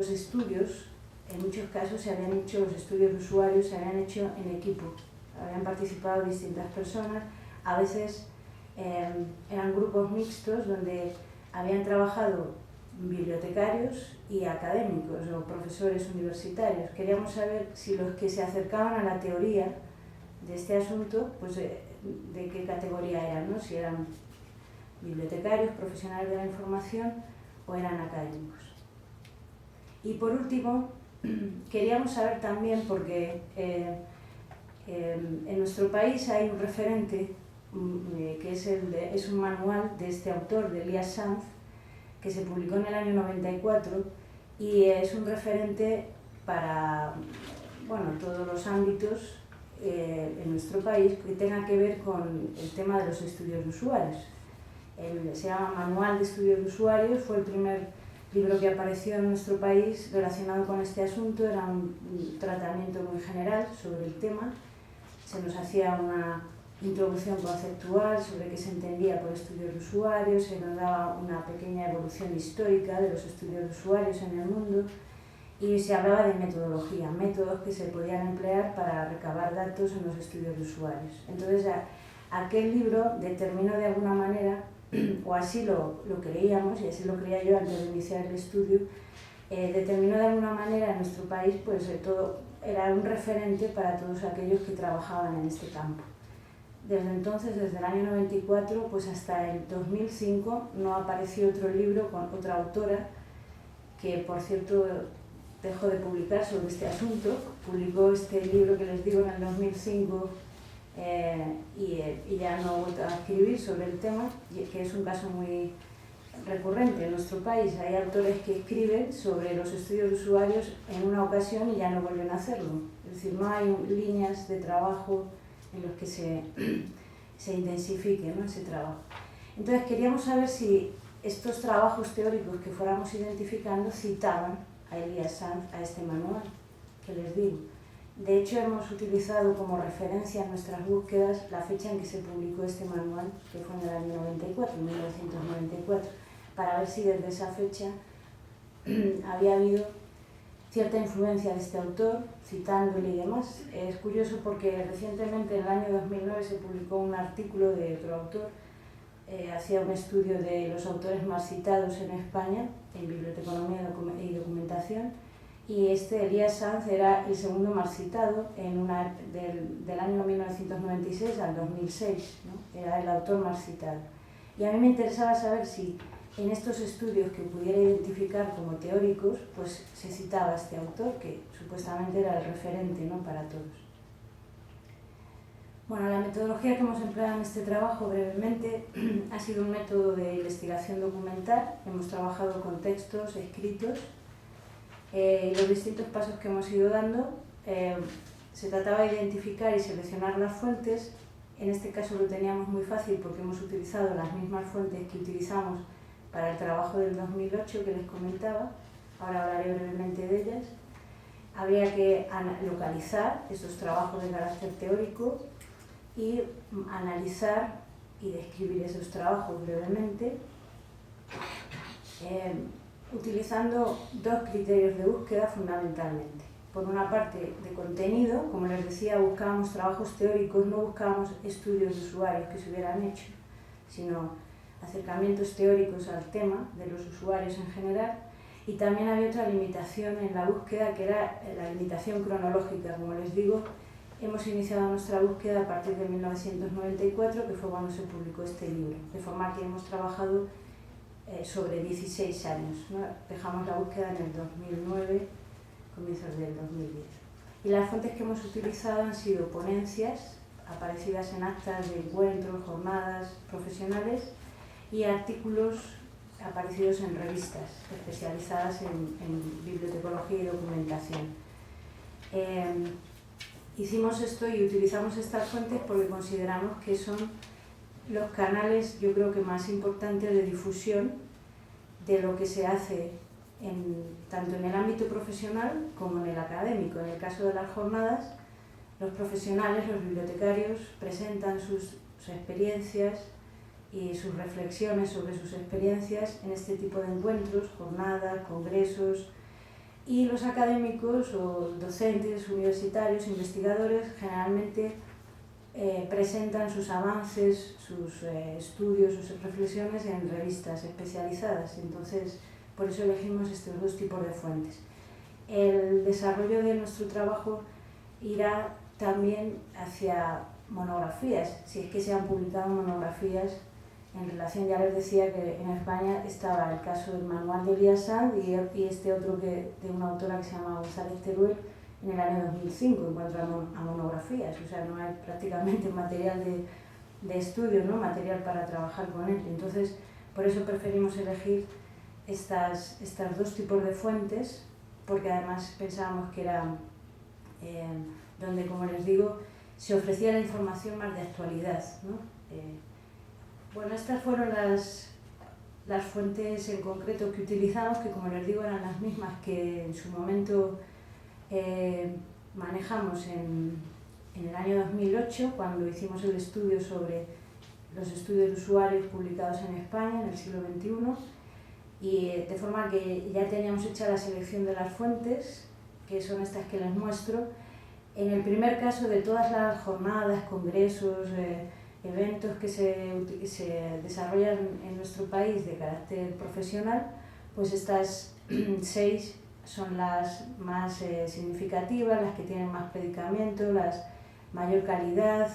Los estudios, en muchos casos los estudios de usuarios se habían hecho en equipo, habían participado distintas personas, a veces eran grupos mixtos donde habían trabajado bibliotecarios y académicos o profesores universitarios. Queríamos saber si los que se acercaban a la teoría de este asunto, pues de qué categoría eran, ¿no? Si eran bibliotecarios, profesionales de la información o eran académicos. Y por último, queríamos saber también, porque en nuestro país hay un referente que es un manual de este autor, de Elias Sanz, que se publicó en el año 94 y es un referente para todos los ámbitos en nuestro país que tenga que ver con el tema de los estudios de usuarios. Se llama Manual de Estudios de Usuarios, fue el primer libro que apareció en nuestro país relacionado con este asunto, era un tratamiento muy general sobre el tema, se nos hacía una introducción conceptual sobre qué se entendía por estudios de usuarios, se nos daba una pequeña evolución histórica de los estudios de usuarios en el mundo y se hablaba de metodología, métodos que se podían emplear para recabar datos en los estudios de usuarios. Entonces, aquel libro determinó de alguna manera, o así lo creíamos, y así lo creía yo antes de iniciar el estudio, determinó de alguna manera en nuestro país, pues era un referente para todos aquellos que trabajaban en este campo. Desde entonces, desde el año 94, pues hasta el 2005, no apareció otro libro con otra autora, que por cierto dejó de publicar sobre este asunto. Publicó este libro que les digo en el 2005 y ya no ha vuelto a escribir sobre el tema, que es un caso muy recurrente en nuestro país. Hay autores que escriben sobre los estudios de usuarios en una ocasión y ya no vuelven a hacerlo. Es decir, no hay líneas de trabajo en los que se intensifique, ¿no?, ese trabajo. Entonces queríamos saber si estos trabajos teóricos que fuéramos identificando citaban a Elias Sanz, a este manual que les digo. De hecho, hemos utilizado como referencia en nuestras búsquedas la fecha en que se publicó este manual, que fue en el año 94, 1994, para ver si desde esa fecha había habido cierta influencia de este autor, citándole y demás. Es curioso porque recientemente, en el año 2009, se publicó un artículo de otro autor, hacía un estudio de los autores más citados en España, en biblioteconomía y documentación, y Elias Sanz era el segundo más citado del año 1996 al 2006, ¿no? Era el autor más citado. Y a mí me interesaba saber si en estos estudios que pudiera identificar como teóricos, pues se citaba a este autor, que supuestamente era el referente, ¿no?, para todos. Bueno, la metodología que hemos empleado en este trabajo, brevemente, ha sido un método de investigación documental. Hemos trabajado con textos escritos. Los distintos pasos que hemos ido dando, se trataba de identificar y seleccionar las fuentes. En este caso lo teníamos muy fácil porque hemos utilizado las mismas fuentes que utilizamos para el trabajo del 2008 que les comentaba. Ahora hablaré brevemente de ellas. Habría que localizar esos trabajos de carácter teórico y analizar y describir esos trabajos brevemente, utilizando dos criterios de búsqueda fundamentalmente. Por una parte, de contenido, como les decía, buscábamos trabajos teóricos, no buscábamos estudios de usuarios que se hubieran hecho, sino acercamientos teóricos al tema de los usuarios en general. Y también había otra limitación en la búsqueda, que era la limitación cronológica. Como les digo, hemos iniciado nuestra búsqueda a partir de 1994, que fue cuando se publicó este libro, de forma que hemos trabajado sobre 16 años, ¿no? Dejamos la búsqueda en el 2009, comienzos del 2010. Y las fuentes que hemos utilizado han sido ponencias aparecidas en actas de encuentros, jornadas profesionales y artículos aparecidos en revistas especializadas en bibliotecología y documentación. Hicimos esto y utilizamos estas fuentes porque consideramos que son los canales, yo creo que más importantes de difusión de lo que se hace tanto en el ámbito profesional como en el académico. En el caso de las jornadas, los profesionales, los bibliotecarios, presentan sus experiencias y sus reflexiones sobre sus experiencias en este tipo de encuentros, jornadas, congresos, y los académicos o docentes, universitarios, investigadores, generalmente presentan sus avances, sus estudios, sus reflexiones en revistas especializadas. Entonces, por eso elegimos estos dos tipos de fuentes. El desarrollo de nuestro trabajo irá también hacia monografías, si es que se han publicado monografías en relación. Ya les decía que en España estaba el caso del manual de Elías Sanz y este otro de una autora que se llama González Teruel en el año 2005 en cuanto a monografías. O sea, no hay prácticamente material de estudio, ¿no? Material para trabajar con él. Entonces, por eso preferimos elegir estas dos tipos de fuentes, porque además pensábamos que era donde, como les digo, se ofrecía la información más de actualidad, ¿no? Bueno, estas fueron las fuentes en concreto que utilizamos, que como les digo eran las mismas que en su momento manejamos en el año 2008, cuando hicimos el estudio sobre los estudios de usuarios publicados en España en el siglo XXI, y de forma que ya teníamos hecha la selección de las fuentes, que son estas que les muestro. En el primer caso, de todas las jornadas, congresos, eventos que se desarrollan en nuestro país de carácter profesional, pues estas 6 son las más significativas, las que tienen más predicamento, las mayor calidad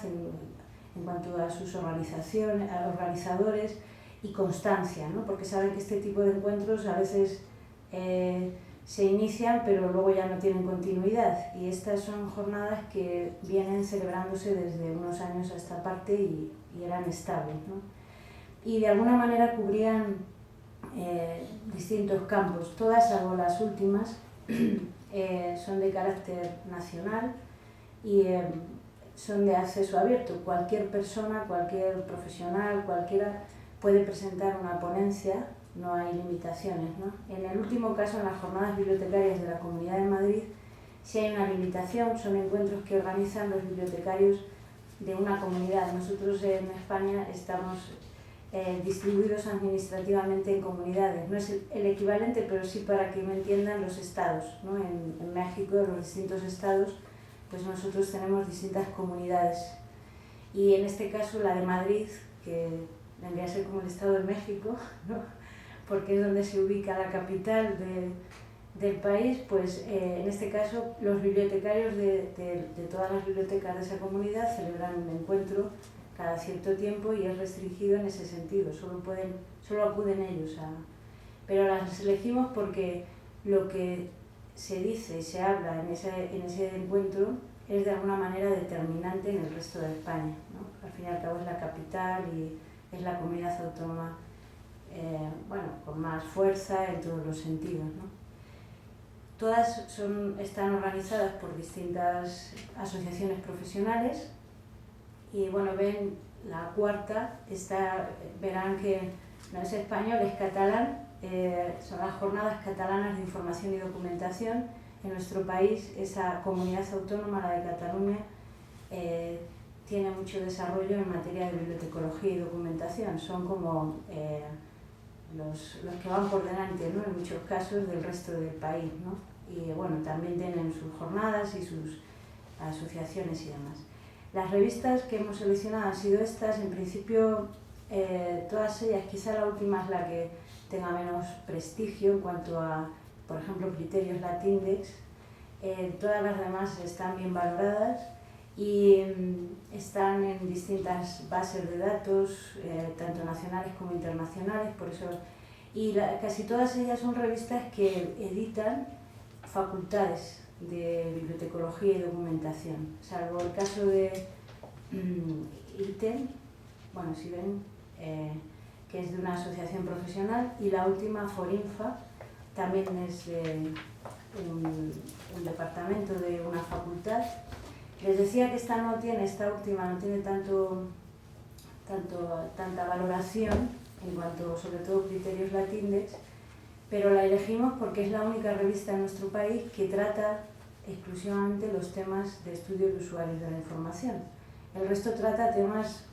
en cuanto a sus organizadores y constancia, ¿no? Porque saben que este tipo de encuentros a veces se inician pero luego ya no tienen continuidad, y estas son jornadas que vienen celebrándose desde unos años a esta parte y eran estables, ¿no? Y de alguna manera cubrían distintos campos. Todas, salvo las últimas, son de carácter nacional y son de acceso abierto. Cualquier persona, cualquier profesional, cualquiera puede presentar una ponencia, no hay limitaciones, ¿no? En el último caso, en las jornadas bibliotecarias de la Comunidad de Madrid, sí hay una limitación, son encuentros que organizan los bibliotecarios de una comunidad. Nosotros en España estamos distribuidos administrativamente en comunidades. No es el equivalente, pero sí, para que me entiendan, los estados, ¿no? En México, los distintos estados, pues nosotros tenemos distintas comunidades. Y en este caso la de Madrid, que vendría a ser como el Estado de México, ¿no? Porque es donde se ubica la capital del país, pues en este caso los bibliotecarios de todas las bibliotecas de esa comunidad celebran un encuentro cada cierto tiempo y es restringido en ese sentido, solo acuden ellos pero las elegimos porque lo que se dice y se habla en ese encuentro es de alguna manera determinante en el resto de España, ¿no? Al fin y al cabo es la capital y es la comunidad autónoma con más fuerza en todos los sentidos, ¿no? Todas están organizadas por distintas asociaciones profesionales y bueno, ven la cuarta, verán que no es español, es catalán, son las Jornadas Catalanas de Información y Documentación. En nuestro país, esa comunidad autónoma, la de Cataluña, tiene mucho desarrollo en materia de bibliotecología y documentación, son como los que van por delante, ¿no? En muchos casos del resto del país, ¿no? Y bueno, también tienen sus jornadas y sus asociaciones y demás. Las revistas que hemos seleccionado han sido estas, en principio todas ellas, quizá la última es la que tenga menos prestigio en cuanto a, por ejemplo, criterios Latindex. Todas las demás están bien valoradas y están en distintas bases de datos, tanto nacionales como internacionales, por eso, y casi todas ellas son revistas que editan facultades de bibliotecología y documentación, salvo el caso de ITEM, bueno, si ven, que es de una asociación profesional, y la última, Forinfa, también es de un departamento de una facultad. Les decía que esta última no tiene tanta valoración en cuanto, sobre todo, criterios Latindex, pero la elegimos porque es la única revista en nuestro país que trata exclusivamente los temas de estudio de usuarios de la información. El resto trata temas